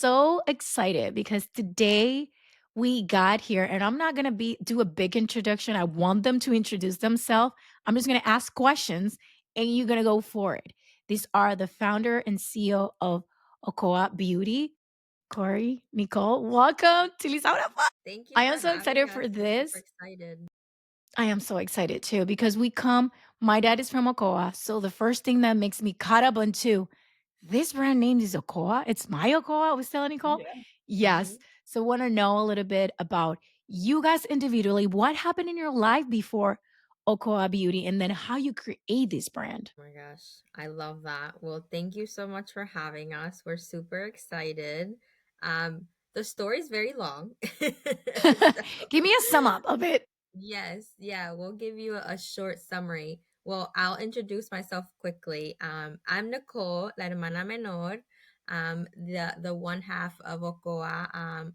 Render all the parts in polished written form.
so excited because today we got here, and I'm not gonna be do a big introduction. I want them to introduce themselves. I'm just gonna ask questions, and you're gonna go for it. These are the founder and CEO of OCOA Beauty, Cory, Nicol. Welcome to Lisa. Thank you I for am so having excited us. for We're super this. excited. I am so excited too because my dad is from Ocoa. So the first thing that makes me caught up on too, this brand name is Ocoa. It's my Ocoa. I was telling Nicole. Yeah. Yes. Mhm. So want to know a little bit about you guys individually. What happened in your life before Ocoa Beauty and then how you create this brand? Oh my gosh, I love that. Well, thank you so much for having us. We're super excited. The story is very long. So, Give me a sum up of it. yes, yeah, we'll give you a short summary. Well, I'll introduce myself quickly. I'm Nicole, la hermana menor, the one half of Ocoa.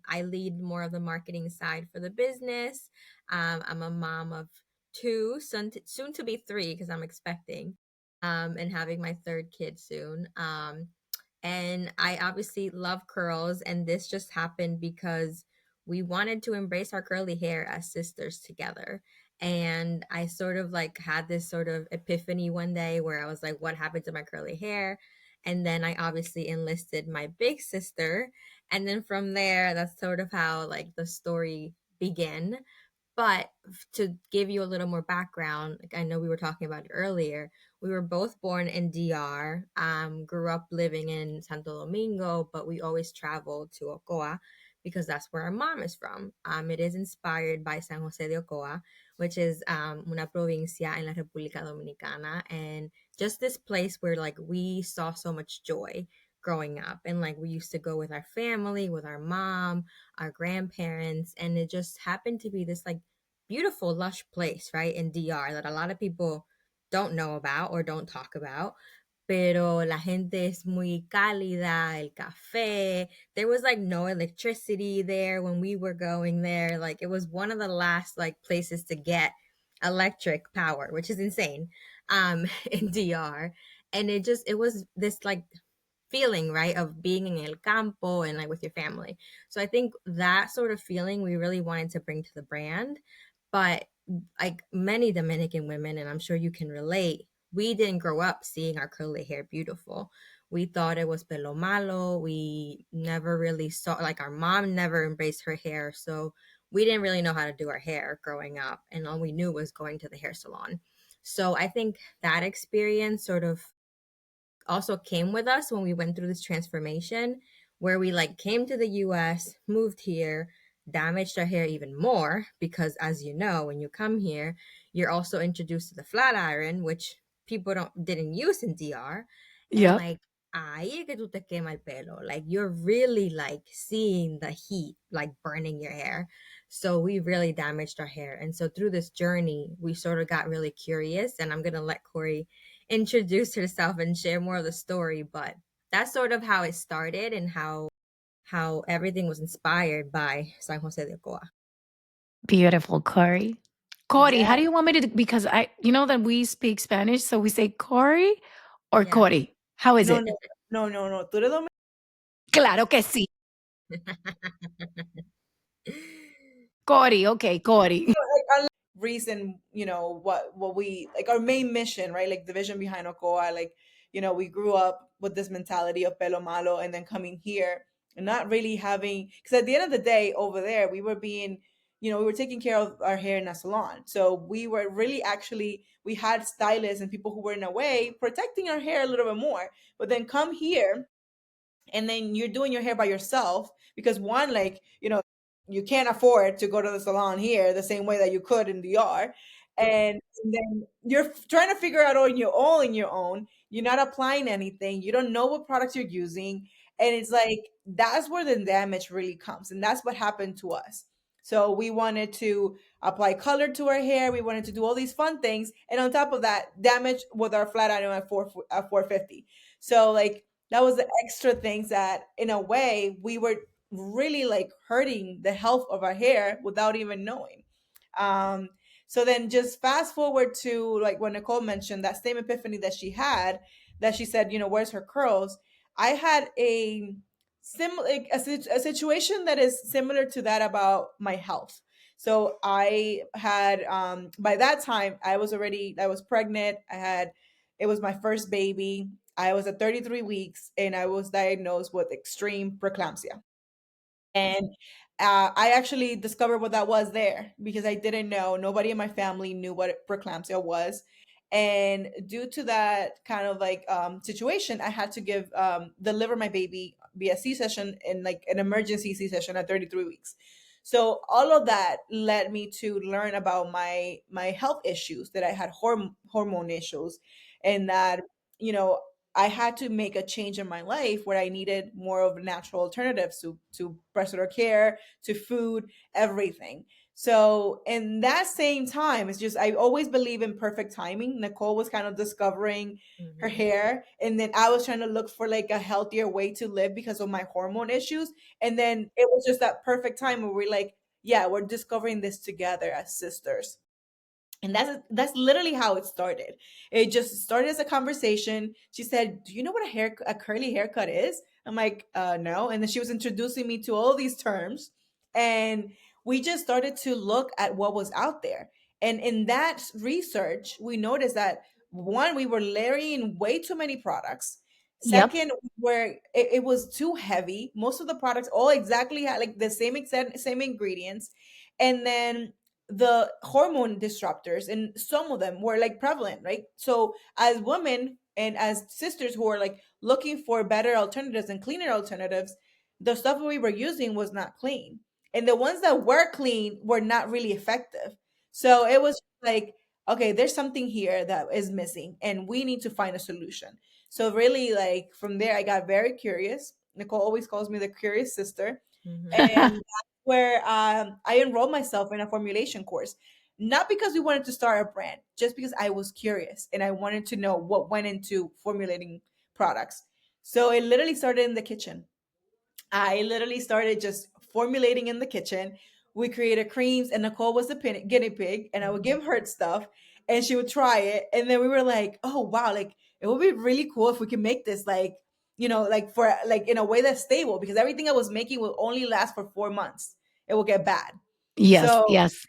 I lead more of the marketing side for the business. I'm a mom of two, soon to be three because I'm expecting, and having my third kid soon. And I obviously love curls, and this just happened because we wanted to embrace our curly hair as sisters together. And I sort of like had this sort of epiphany one day where I was like, what happened to my curly hair? And then I obviously enlisted my big sister. And then from there, that's sort of how like the story began. But to give you a little more background, like I know we were talking about it earlier, we were both born in DR, grew up living in Santo Domingo, but we always traveled to Ocoa because that's where our mom is from. It is inspired by San Jose de Ocoa, which is una provincia en la República Dominicana, and just this place where like we saw so much joy growing up, and like we used to go with our family, with our mom, our grandparents, and it just happened to be this like beautiful, lush place, right, in DR that a lot of people don't know about or don't talk about. Pero la gente es muy cálida, el café. There was like no electricity there when we were going there. Like it was one of the last like places to get electric power, which is insane, in DR. And it was this like feeling, right, of being in el campo and like with your family. So I think that sort of feeling we really wanted to bring to the brand. But like many Dominican women, and I'm sure you can relate, we didn't grow up seeing our curly hair beautiful. We thought it was pelo malo. We never really saw, like, our mom never embraced her hair. So we didn't really know how to do our hair growing up. And all we knew was going to the hair salon. So I think that experience sort of also came with us when we went through this transformation where we like came to the US, moved here, damaged our hair even more because as you know, when you come here, you're also introduced to the flat iron, which people don't didn't use in DR. And Yep. like ahí es que tú te quema el pelo. Like you're really like seeing the heat like burning your hair. So we really damaged our hair. And so through this journey, we sort of got really curious. And I'm gonna let Cory introduce herself and share more of the story, but that's sort of how it started and how everything was inspired by San Jose de Ocoa. Beautiful, Cory. Cory, how Yeah. do you want me to? Because you know that we speak Spanish, so we say Cory or Yeah. Cory. How is No, it? no, no, no, no. Tú eres Claro que sí. Cory, okay, Cory. reason, what we like our main mission, right? Like the vision behind Ocoa, like, we grew up with this mentality of pelo malo and then coming here and not really having, because at the end of the day over there we were being, we were taking care of our hair in a salon. So we were really actually we had stylists and people who were in a way protecting our hair a little bit more. But then come here and then you're doing your hair by yourself because one, like, you can't afford to go to the salon here the same way that you could in DR. And then you're trying to figure out on your own. You're not applying anything. You don't know what products you're using. And it's like that's where the damage really comes. And that's what happened to us. So we wanted to apply color to our hair. We wanted to do all these fun things. And on top of that, damage with our flat iron at 450. So like that was the extra things that in a way we were really like hurting the health of our hair without even knowing. um so then just fast forward to like when Nicole mentioned that same epiphany that she had, that she said, where's her curls. I had a like a situation that is similar to that about my health. So I had, by that time I was pregnant. It was my first baby. I was at 33 weeks and I was diagnosed with extreme preeclampsia. And I actually discovered what that was there because I didn't know. Nobody in my family knew what preeclampsia was. And due to that kind of like situation, I had to deliver my baby via C-section, in like an emergency C-section at 33 weeks. So all of that led me to learn about my health issues, that I had hormone issues, and that, you know, I had to make a change in my life where I needed more of natural alternatives to breastfeeder care, to food, everything. So in that same time, it's just I always believe in perfect timing. Nicole was kind of discovering her Mm-hmm. hair, and then I was trying to look for like a healthier way to live because of my hormone issues. And then it was just that perfect time where we're like, yeah, we're discovering this together as sisters. And that's literally how it started. It just started as a conversation. She said, "Do you know what a curly haircut is?" I'm like, no." And then she was introducing me to all these terms, and we just started to look at what was out there. And in that research, we noticed that, one, we were layering way too many products. Yep. Second, where it was too heavy. Most of the products all exactly had like the same ingredients, and then the hormone disruptors, and some of them were like prevalent, right? So as women and as sisters who are like looking for better alternatives and cleaner alternatives, the stuff we were using was not clean, and the ones that were clean were not really effective. So it was like, okay, there's something here that is missing and we need to find a solution. So really, like, from there I got very curious. Nicole always calls me the curious sister. Mm-hmm. And where I enrolled myself in a formulation course, not because we wanted to start a brand, just because I was curious and I wanted to know what went into formulating products. So it literally started in the kitchen. I literally started just formulating in the kitchen. We created creams, and Nicole was the guinea pig, and I would Mm-hmm. give her stuff, and she would try it. And then we were like, "Oh wow! Like it would be really cool if we could make this like, like for like in a way that's stable, because everything I was making will only last for 4 months. It will get bad." Yes, So yes.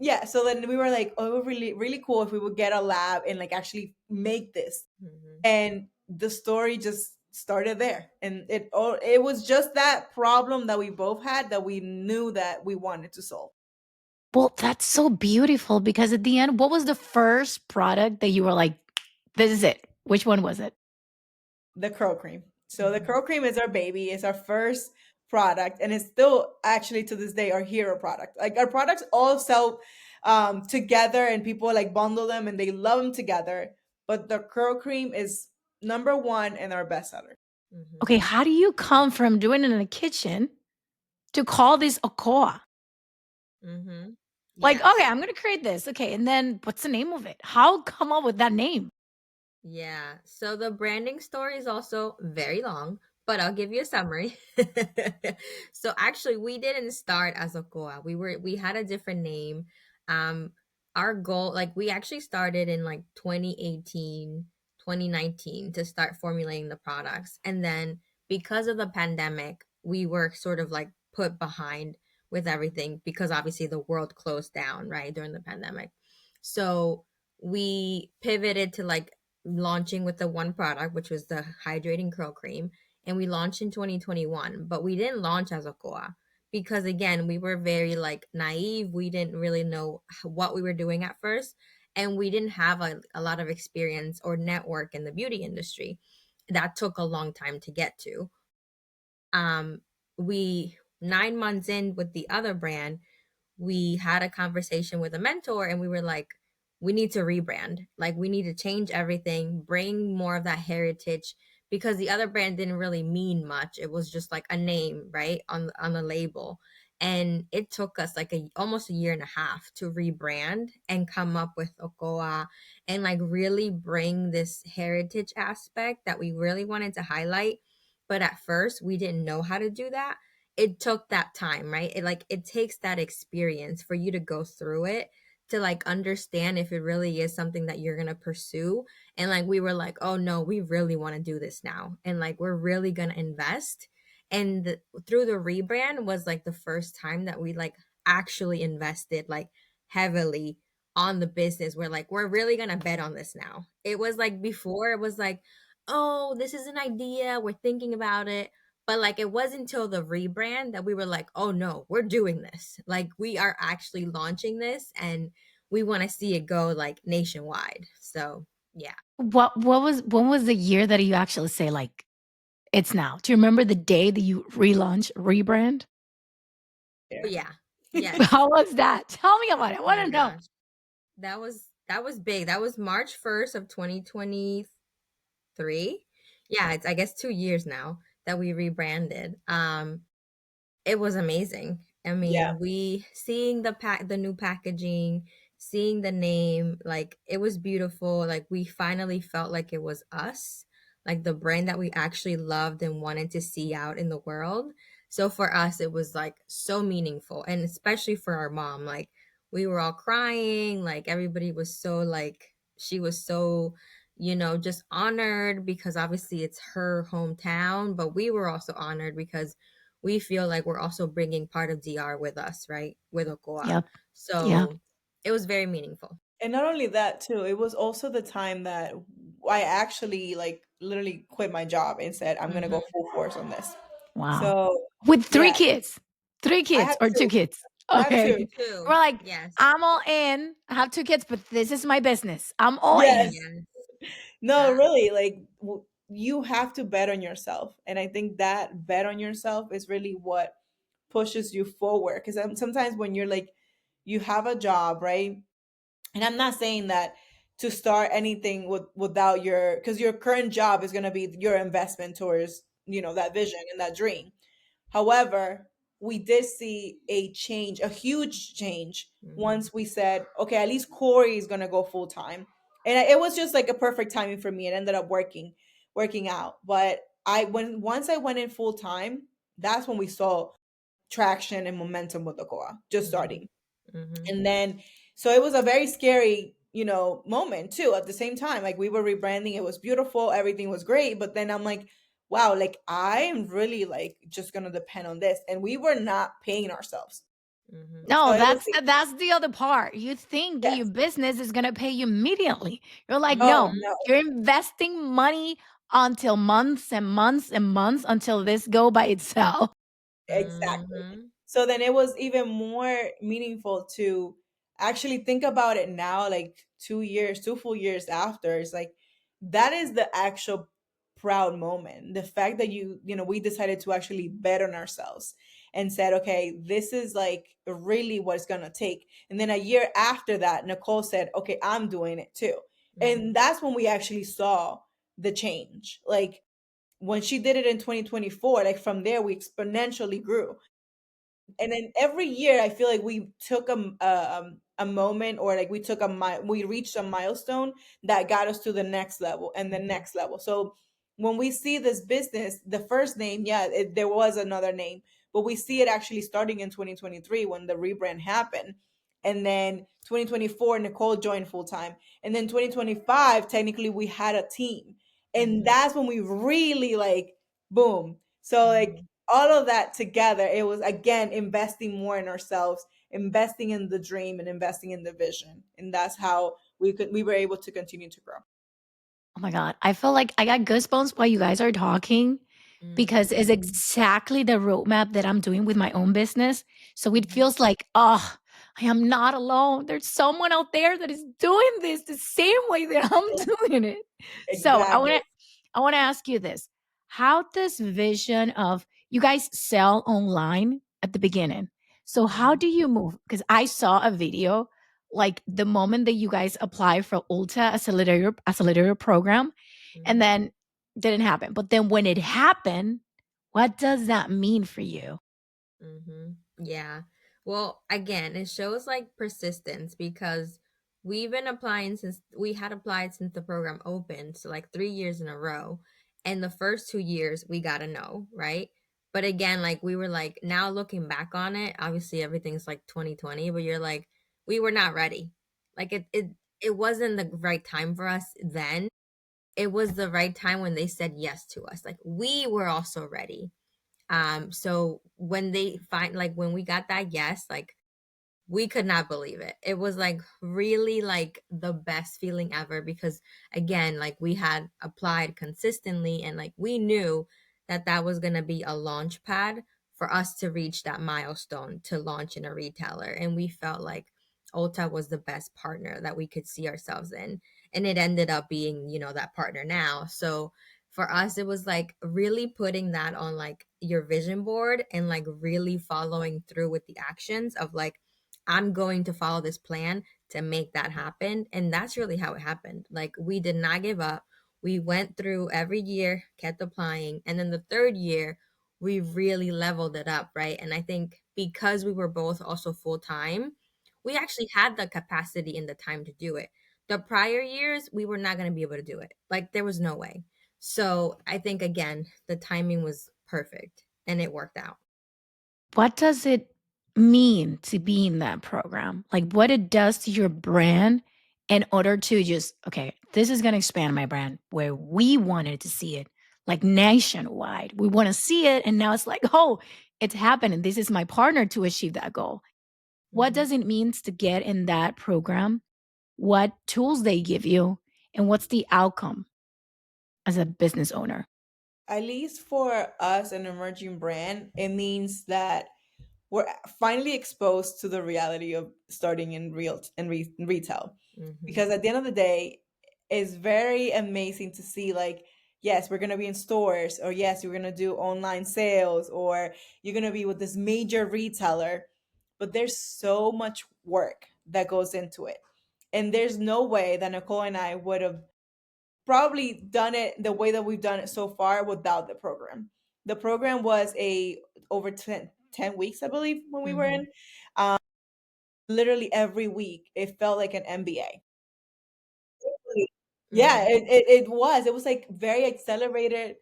yeah, so then we were like, "Oh, it would really really cool if we would get a lab and like actually make this." Mm-hmm. And the story just started there, and it was just that problem that we both had that we knew that we wanted to solve. Well, that's so beautiful because at the end, what was the first product that you were like, "This is it"? Which one was it? The curl cream. So the Mm-hmm. curl cream is our baby. It's our first product, and it's still actually to this day our hero product. Like our products all sell together, and people like bundle them and they love them together. But the curl cream is number one and our bestseller. Mm-hmm. Okay, how do you come from doing it in the kitchen to call this OCOA? Mm-hmm. Like, "Okay, Yes. I'm gonna create this." Okay, and then what's the name of it? How come up with that name? Yeah. So the branding story is also very long, but I'll give you a summary. So actually we didn't start as Okoa. We had a different name. Um our goal, like, we actually started in like 2018, 2019 to start formulating the products. And then because of the pandemic, we were sort of like put behind with everything because obviously the world closed down, right, during the pandemic. So we pivoted to like launching with the one product, which was the hydrating curl cream, and we launched in 2021. But we didn't launch as Okoa because, again, we were very like naive. We didn't really know what we were doing at first, and we didn't have a lot of experience or network in the beauty industry. That took a long time to get to. We 9 months in with the other brand, we had a conversation with a mentor and we were like, we need to rebrand. Like, we need to change everything, bring more of that heritage, because the other brand didn't really mean much. It was just like a name, right, on the label. And it took us like almost a year and a half to rebrand and come up with Okoa and like really bring this heritage aspect that we really wanted to highlight. But at first, we didn't know how to do that. It took that time, right? It takes that experience for you to go through it to like understand if it really is something that you're going to pursue. And like we were like, "Oh no, we really want to do this now." And like we're really going to invest. And through the rebrand was like the first time that we like actually invested like heavily on the business. We're like, we're really gonna bet on this now. It was like before, it was like, oh, this is an idea, we're thinking about it. But like it wasn't until the rebrand that we were like, oh no, we're doing this. Like we are actually launching this, and we want to see it go like nationwide. So yeah. When was the year that you actually say, like, "It's now"? Do you remember the day that you rebrand? Oh Yeah. yeah. Yes. How was that? Tell me about it, I Oh my wanna know. gosh. That was big. That was March 1st of 2023. Yeah, it's I guess 2 years now that we rebranded. It was amazing. I Yeah. mean, we seeing the new packaging, seeing the name, like it was beautiful. Like we finally felt like it was us, like the brand that we actually loved and wanted to see out in the world. So for us, it was like so meaningful, and especially for our mom. Like we were all crying. Like everybody was so like she was so just honored because obviously it's her hometown, but we were also honored because we feel like we're also bringing part of DR with us, right? With OCOA. Yep, yeah, So it was very meaningful. And not only that too, it was also the time that I actually like literally quit my job and said I'm gonna Hmm. go full force on this. wow. So With 3 yeah, kids? 3 I kids have or 2 two. kids? I have Okay. two. We're Two. like, Yes. "I'm all in, I have 2 kids, but this is my business. I'm all in." Yes. Yes. No, That. really, like you have to bet on yourself, and I think that bet on yourself is really what pushes you forward. Because sometimes when you're like, you have a job, right? And I'm not saying that to start anything without your, because your current job is going to be your investment towards that vision and that dream. However, we did see a change, a huge change, Hmm. once we said, okay, at least Corey is gonna go full time, and it was just like a perfect timing for me. It ended up working out. But once I went in full time, that's when we saw traction and momentum with the Coa just Hmm. starting. Hmm. And then, so it was a very scary, moment too. At the same time, like we were rebranding, it was beautiful, everything was great. But then I'm like, wow, like I am really like just gonna depend on this, and we were not paying ourselves. Hmm. So No, it was that's the other part. You think your yes, business is gonna pay you immediately. You're like, oh no, Hmm. no, you're investing money until months and months and months until this go by itself. exactly. Hmm. So then it was even more meaningful to actually think about it now, like 2 years, 2 full years after. It's like that is the actual proud moment. The fact that we decided to actually bet on ourselves and said, okay, this is like really what it's gonna take. And then a year after that, Nicole said, okay, I'm doing it too. And Hmm. that's when we actually saw the change. Like when she did it in 2024, like from there we exponentially grew. And then every year I feel like we took a moment, or like we reached a milestone that got us to the next level and the Hmm. next level. So when we see this business, the first name, yeah, there was another name, but we see it actually starting in 2023 when the rebrand happened. And then 2024 Nicole joined full time, and then 2025 technically we had a team, and Hmm. that's when we really like boom. So like Hmm. all of that together, it was again investing more in ourselves, investing in the dream, and investing in the vision, and that's how we were able to continue to grow. Oh my god, I feel like I got goosebumps while you guys are talking because it's Hmm. exactly the roadmap that I'm doing with my own business. So it Hmm. feels like, oh, I am not alone. There's someone out there that is doing this the same way that I'm doing it. So Exactly. I want to ask you this. How does vision of you guys sell online at the beginning? So how Hmm. do you move? Because I saw a video like the moment that you guys apply for Ulta Accelerator program, and Hmm. then didn't happen. But then when it happened, what does that mean for you? Hmm. Yeah. Well, again, it shows like persistence because we've been applying since we had applied since the program opened, so like 3 years in a row. And the first 2 years we got a no, right? But again, like we were like now looking back on it, obviously everything's like 2020, but you're like, we were not ready. Like it wasn't the right time for us then. It was the right time when they said yes to us. Like we were also ready. So when they find, like, when we got that yes, like, we could not believe it. It was like really like the best feeling ever, because again, like, we had applied consistently, and like we knew that that was going to be a launch pad for us to reach that milestone to launch in a retailer, and we felt like Ulta was the best partner that we could see ourselves in, and it ended up being, that partner now. So for us, it was like really putting that on like your vision board, and like really following through with the actions of like, I'm going to follow this plan to make that happen. And that's really how it happened. Like, we did not give up. We went through every year, kept applying. And then the third year, we really leveled it up, right? And I think because we were both also full time, we actually had the capacity and the time to do it. The prior years, we were not going to be able to do it. Like, there was no way. So I think, again, the timing was perfect and it worked out. What does it mean to be in that program? Like what it does to your brand in order to just, okay, this is going to expand my brand where we wanted to see it, like nationwide. We want to see it. And now it's like, oh, it's happening. This is my partner to achieve that goal. What Mhm. does it mean to get in that program? What tools they give you? And what's the outcome as a business owner? At least for us, an emerging brand, it means that we're finally exposed to the reality of starting in retail. Mhm. Because at the end of the day, it's very amazing to see, like, yes, we're gonna be in stores, or yes, you're gonna do online sales, or you're gonna be with this major retailer, but there's so much work that goes into it. And there's no way that Nicole and I would have probably done it the way that we've done it so far without the program. The program was a over 10 weeks, I believe, when we were Mhm. in. Literally every week, it felt like an MBA. Yeah, Mhm. it was. It was like very accelerated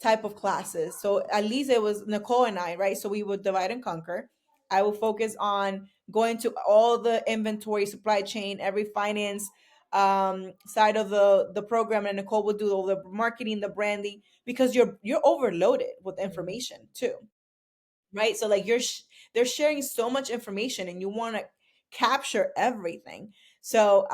type of classes. So at least it was Nicole and I, right? So we would divide and conquer. I will focus on going to all the inventory, supply chain, every finance side of the program, and Nicole would do all the marketing, the branding, because you're overloaded with Mhm. information too, right? So like they're sharing so much information and you want to capture everything. So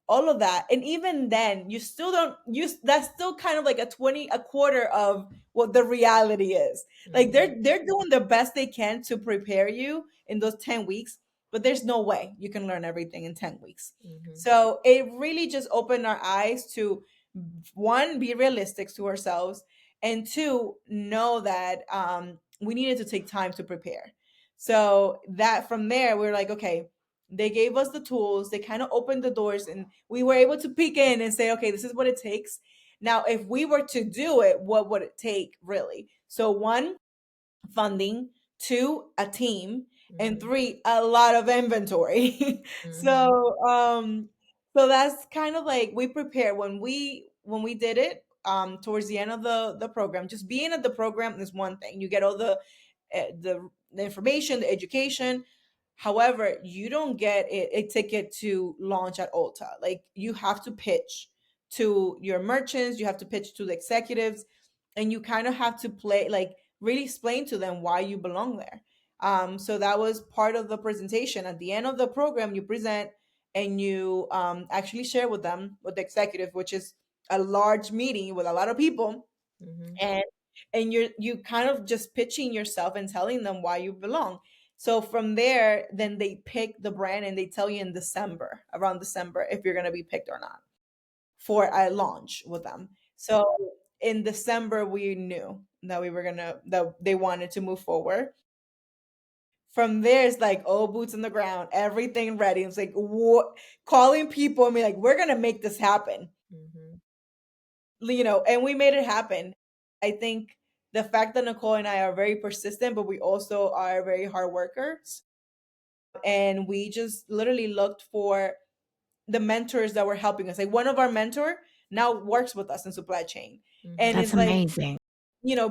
all of that, and even then you still don't use, that's still kind of like a quarter of what the reality is. Like Mhm. they're doing the best they can to prepare you in those 10 weeks, but there's no way you can learn everything in 10 weeks. Mhm. So it really just opened our eyes to, one, be realistic to ourselves, and two, know that we needed to take time to prepare. So that from there, we were like, okay, they gave us the tools, they kind of opened the doors, and we were able to peek in and say, okay, this is what it takes. Now, if we were to do it, what would it take really? So, one, funding, two, a team, and Mhm. three, a lot of inventory. Mhm. So that's kind of like we prepare when we did it towards the end of the program. Just being at the program is one thing. You get all the information, the education. However, you don't get a ticket to launch at Ulta. Like you have to pitch to your merchants, you have to pitch to the executives, and you kind of have to play, like, really explain to them why you belong there. So that was part of the presentation. At the end of the program, you present and you actually share with them, with the executive, which is a large meeting with a lot of people, Mhm. and you kind of just pitching yourself and telling them why you belong. So from there, then they pick the brand and they tell you in December, around December, if you're going to be picked or not for a launch with them. So in December, we knew that that they wanted to move forward. From there, it's like, oh, boots on the ground, everything ready. It's like, what, calling people and be like, we're gonna make this happen, Mhm. and we made it happen. I think the fact that Nicole and I are very persistent, but we also are very hard workers, and we just literally looked for the mentors that were helping us. Like one of our mentor now works with us in supply chain, and Mhm. That's is like, amazing.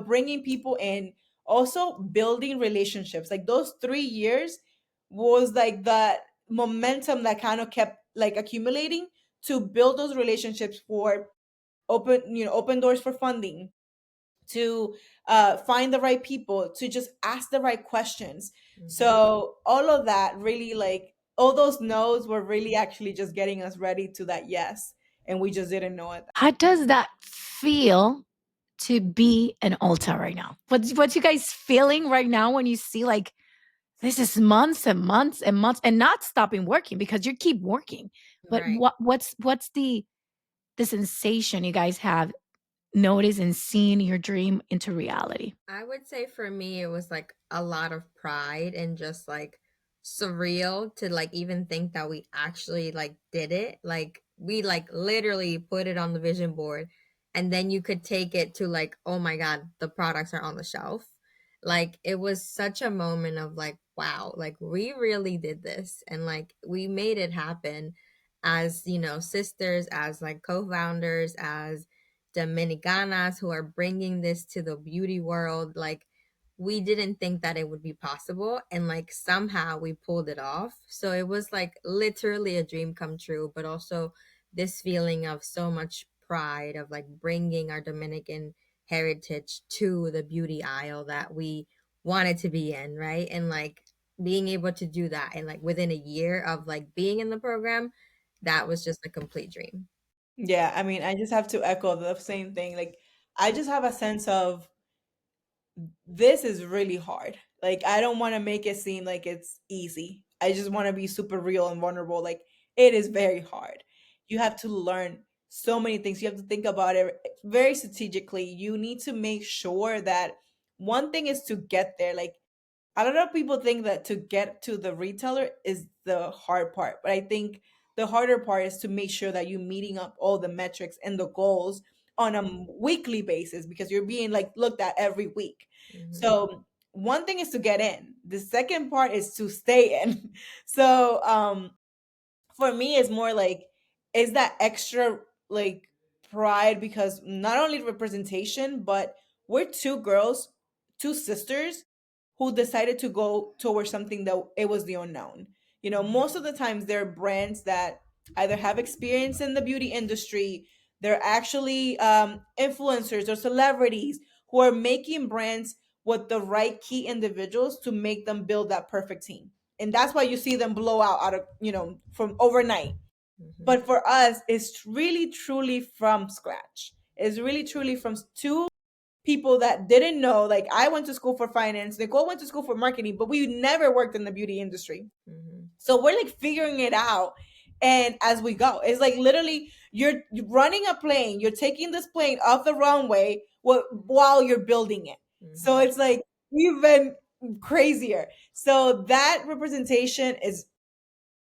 bringing people in, also building relationships. Like those 3 years was like the momentum that kind of kept like accumulating to build those relationships for open doors for funding, to find the right people, to just ask the right questions. Mhm. So all of that really, like, all those no's were really actually just getting us ready to that yes, and we just didn't know it. How does that feel to be an Ulta right now? What's you guys feeling right now when you see like this is months and months and months and not stopping working because you keep working. But Right. what's the sensation you guys have noticed in seeing your dream into reality? I would say for me, it was like a lot of pride and just like surreal to like even think that we actually like did it. Like we like literally put it on the vision board and then you could take it to like, oh my God, the products are on the shelf. Like it was such a moment of like, wow, like we really did this and like we made it happen as, you know, sisters, as like co founders, as Dominicanas who are bringing this to the beauty world. Like, we didn't think that it would be possible. And like, somehow we pulled it off. So it was like literally a dream come true, but also this feeling of so much pride of like bringing our Dominican heritage to the beauty aisle that we wanted to be in, right? And like, being able to do that and like within a year of like being in the program, that was just a complete dream. Yeah, I mean, I just have to echo the same thing. Like, I just have a sense of this is really hard. Like, I don't want to make it seem like it's easy. I just want to be super real and vulnerable. Like, it is very hard. You have to learn so many things. You have to think about it very strategically. You need to make sure that one thing is to get there. Like, a lot of people think that to get to the retailer is the hard part, but I think the harder part is to make sure that you're meeting up all the metrics and the goals on a weekly basis, because you're being like looked at every week. Hmm. So one thing is to get in, the second part is to stay in. So for me it's more like, is that extra like pride, because not only representation, but we're two girls, two sisters, who decided to go towards something that it was the unknown. You know, most of the times there are brands that either have experience in the beauty industry, they're actually influencers or celebrities who are making brands with the right key individuals to make them build that perfect team, and that's why you see them blow out of, you know, from overnight. Hmm. But for us, it's really truly from scratch. It's really truly from two people that didn't know. Like, I went to school for finance, Nicole went to school for marketing, but we never worked in the beauty industry. Hmm. So we're like figuring it out. And as we go, it's like literally you're running a plane, you're taking this plane off the runway while you're building it. So Hmm. it's like even crazier. So that representation is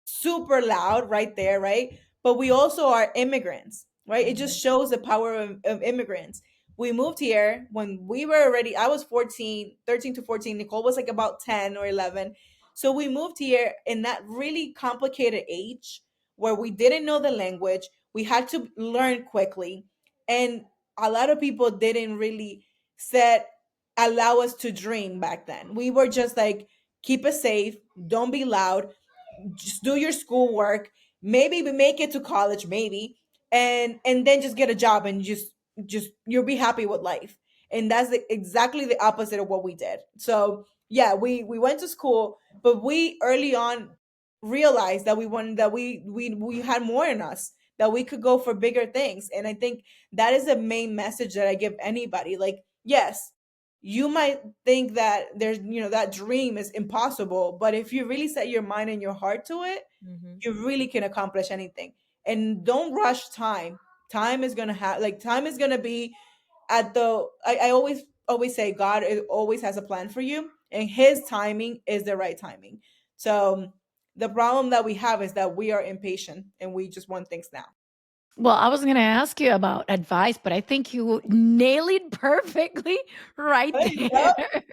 super loud right there, right? But we also are immigrants, right? It just Hmm. shows the power of immigrants. We moved here when we were already, I was 14, 13 to 14. Nicole was like about 10 or 11. So we moved here in that really complicated age where we didn't know the language. We had to learn quickly. And a lot of people didn't really set, allow us to dream back then. We were just like, keep it safe, don't be loud, just do your schoolwork, maybe we make it to college, maybe, and then just get a job and just you'll be happy with life. And that's exactly the opposite of what we did. So yeah, we went to school, but we early on realized that we wanted, that we had more in us, that we could go for bigger things. And I think that is the main message that I give anybody. Like, yes, you might think that there's, you know, that dream is impossible, but if you really set your mind and your heart to it, Hmm. you really can accomplish anything. And don't rush time. Time is gonna have, like, time is gonna be at the, I always say God always has a plan for you, and his timing is the right timing. So the problem that we have is that we are impatient and we just want things now. Well, I was going to ask you about advice, but I think you nailed it perfectly right There you go. there.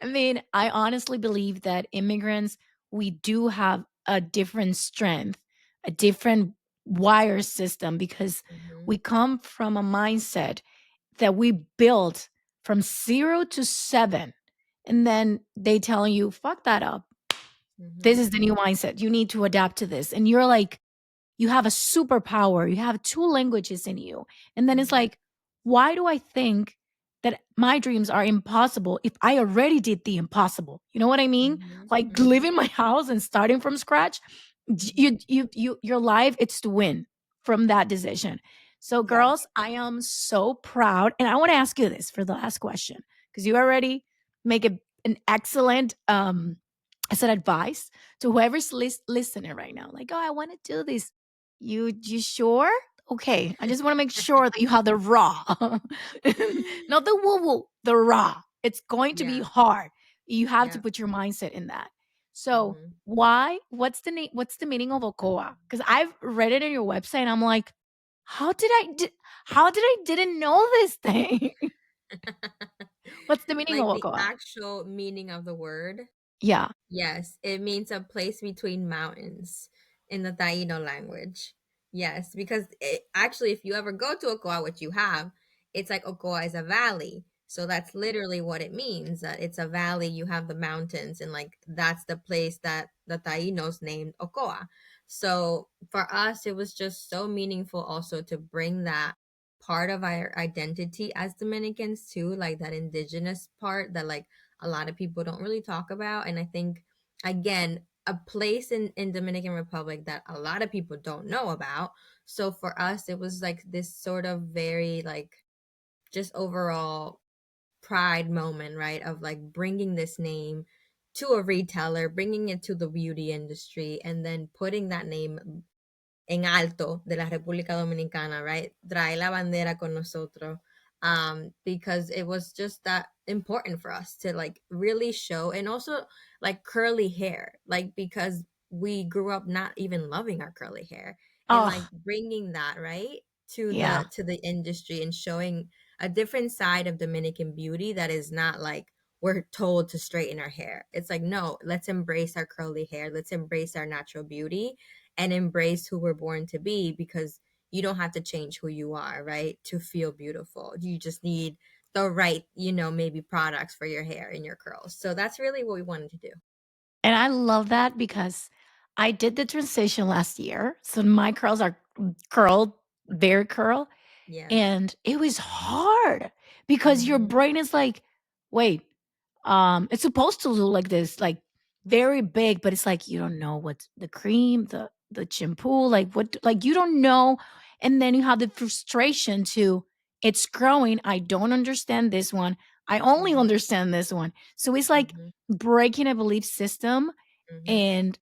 I mean, I honestly believe that immigrants, we do have a different strength, a different wire system, because Hmm. we come from a mindset that we built from 0 to 7. And then they tell you, fuck that up. This Hmm. is the new mindset. You need to adapt to this. And you're like, you have a superpower. You have two languages in you. And then it's Hmm. like, why do I think that my dreams are impossible if I already did the impossible. You know what I mean? Mhm. Like Mhm. leaving my house and starting from scratch. Mhm. Your life, it's to win from that decision. So, Yes. girls, I am so proud, and I want to ask you this for the last question because you already make an excellent as an advice to whoever's listening right now. Like, oh, I want to do this. You sure? Okay, I just want to make sure that you have the raw, not the woo woo, the raw. It's going to be Yeah. hard. You have to Yeah. put your mindset in that. So, Mhm. why? What's the name? What's the meaning of Okoa? Because I've read it in your website. And I'm like, how did how did I didn't know this thing? What's the meaning of Like the Okoa? actual meaning of the word. Yeah. Yes, it means a place between mountains in the Taino language. Yes, because actually, if you ever go to Ocoa, which you have, it's like Ocoa is a valley. So that's literally what it means. That it's a valley, you have the mountains, and like that's the place that the Tainos named Ocoa. So for us, it was just so meaningful also to bring that part of our identity as Dominicans too, like that indigenous part that like a lot of people don't really talk about. And I think, again, a place in Dominican Republic that a lot of people don't know about. So for us, it was like this sort of very like just overall pride moment, right? Of like bringing this name to a retailer, bringing it to the beauty industry, and then putting that name en alto de la República Dominicana, right? Trae la bandera con nosotros. Because it was just that important for us to like really show, and also like curly hair, like because we grew up not even loving our curly hair, and like Oh, bringing that right yeah. to the industry and showing a different side of Dominican beauty that is not like we're told to straighten our hair. It's like, no, let's embrace our curly hair, let's embrace our natural beauty and embrace who we're born to be, because you don't have to change who you are, right? To feel beautiful. You just need the right, maybe products for your hair and your curls. So that's really what we wanted to do. And I love that because I did the transition last year. So my curls are curled, very curl. Yeah. And it was hard because your Mm-hmm. brain is like, wait, it's supposed to look like this, like very big, but it's like you don't know what's the cream, the shampoo, like what, like you don't know. And then you have the frustration to it's growing. I don't understand this one. I only Mm-hmm. understand this one. So it's like Mm-hmm. breaking a belief system Mm-hmm. and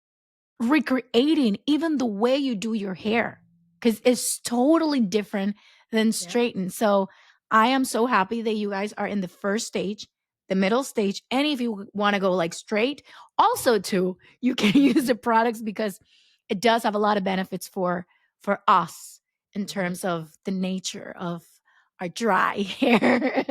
recreating even the way you do your hair because it's totally different than Yeah. straighten. So I am so happy that you guys are in the first stage, the middle stage, and if you want to go like straight, also too, you can use Mm-hmm. the products because it does have a lot of benefits for us in Mm-hmm. terms of the nature of our dry hair,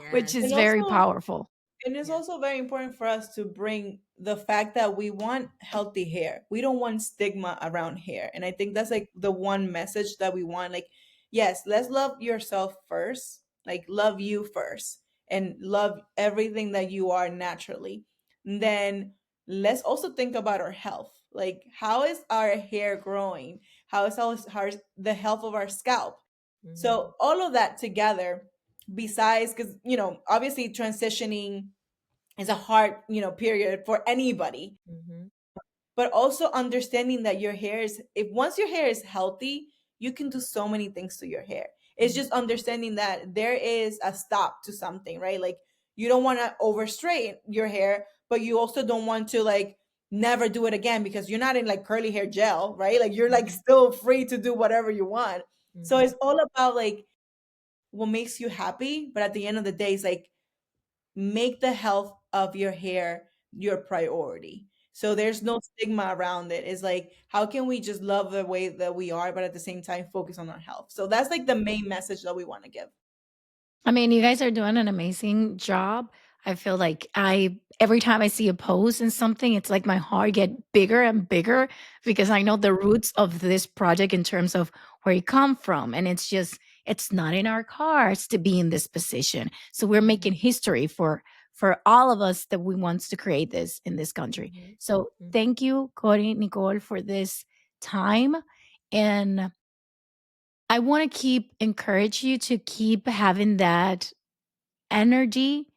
which Yes. is And very also, powerful. and it's Yeah. also very important for us to bring the fact that we want healthy hair. We don't want stigma around hair. And I think that's like the one message that we want. Like, yes, let's love yourself first. Like, love you first and love everything that you are naturally. And then let's also think about our health. Like, how is our hair growing? How is the health of our scalp? Mm-hmm. So, all of that together, besides, because, obviously transitioning is a hard, period for anybody, Mm-hmm. but also understanding that your hair is, if once your hair is healthy, you can do so many things to your hair. It's just understanding that there is a stop to something, right? Like, you don't want to over straighten your hair, but you also don't want to like never do it again because you're not in like curly hair gel, right? Like, you're like Mm-hmm. still free to do whatever you want. So Mm-hmm. it's all about like what makes you happy, but at the end of the day, it's like make the health of your hair your priority. So there's no stigma around it. It's like, how can we just love the way that we are, but at the same time focus on our health? So that's like the main message that we want to give. I mean, you guys are doing an amazing job. I feel like I every time I see a post and something, it's like my heart get bigger and bigger because I know the roots of this project in terms of where it come from. And it's just it's not in our cards to be in this position. So we're making Mm-hmm. history for all of us that we wants to create this in this country. Mm-hmm. So Mm-hmm. thank you, Cory, Nicole, for this time. And I want to keep encourage you to keep having that energy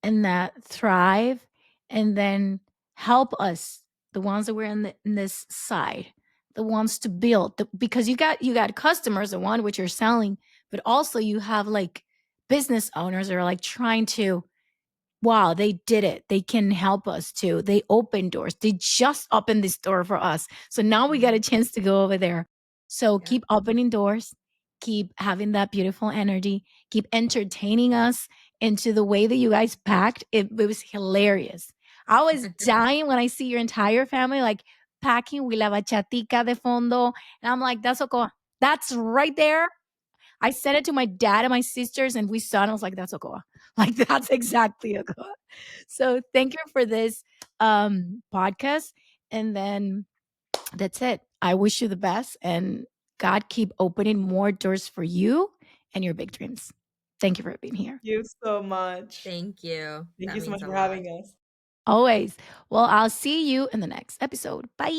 and that thrive, and then help us, the ones that we're in this side, the ones to build because you got customers, the one which you're selling, but also you have like business owners that are like trying to, wow, they did it. They can help us too. They open doors. They just opened this door for us. So now we got a Mhm. chance to go over there. So Yeah. keep opening doors, keep having that beautiful energy, keep entertaining us into the way that you guys packed. It was hilarious. I was dying when I see your entire family like packing with la bachatica de fondo. And I'm like, that's okay. That's right there. I said it to my dad and my sisters, and we saw it. And I was like, that's OCOA. Like, that's exactly OCOA. So thank you for this podcast. And then that's it. I wish you the best, and God keep opening more doors for you and your big dreams. Thank you for being here. You so much. Thank you. Thank That you so means much a for lot. having us. Always. Well, I'll see you in the next episode. Bye.